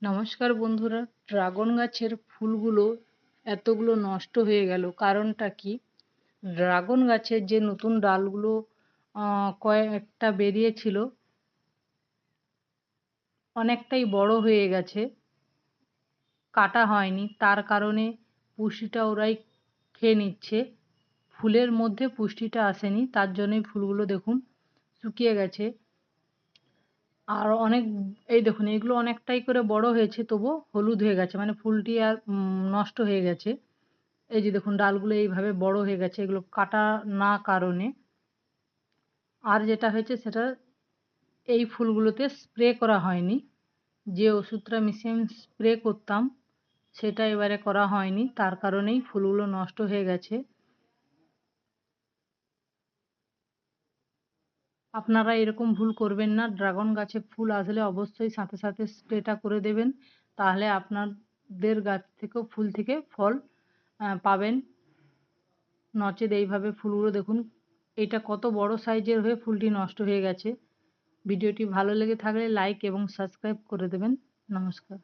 নমস্কার বন্ধুরা। ড্রাগন গাছের ফুলগুলো এতগুলো নষ্ট হয়ে গেল, কারণটা কি? ড্রাগন গাছের যে নতুন ডালগুলো কয়েকটা বেরিয়েছিল, অনেকটাই বড় হয়ে গেছে, কাটা হয়নি, তার কারণে পুষ্টিটা ওরাই খেয়ে নিচ্ছে। ফুলের মধ্যে পুষ্টিটা আসেনি, তার জন্যই ফুলগুলো দেখুন শুকিয়ে গেছে। আর অনেক, এই দেখুন এগুলো অনেকটাই করে বড় হয়েছে, তবু হলুদ হয়ে গেছে, মানে ফুলটি আর নষ্ট হয়ে গেছে। এই যে দেখুন ডালগুলো এইভাবে বড় হয়ে গেছে, এগুলো কাটা না কারণে। আর যেটা হয়েছে সেটা, এই ফুলগুলোতে স্প্রে করা হয়নি। যে ওষুধটা মিশিয়ে আমি স্প্রে করতাম সেটা এবারে করা হয়নি, তার কারণেই ফুলগুলো নষ্ট হয়ে গেছে। আপনারা এরকম ভুল করবেন না। ড্রাগন গাছে ফুল আসলে অবশ্যই সাথে সাথে স্প্রেটা করে দেবেন, তাহলে আপনাদের গাছ থেকেও ফুল থেকে ফল পাবেন। নচেৎ এইভাবে ফুলগুলো দেখুন, এটা কত বড় সাইজের হয়ে ফুলটি নষ্ট হয়ে গেছে। ভিডিওটি ভালো লেগে থাকলে লাইক এবং সাবস্ক্রাইব করে দেবেন। নমস্কার।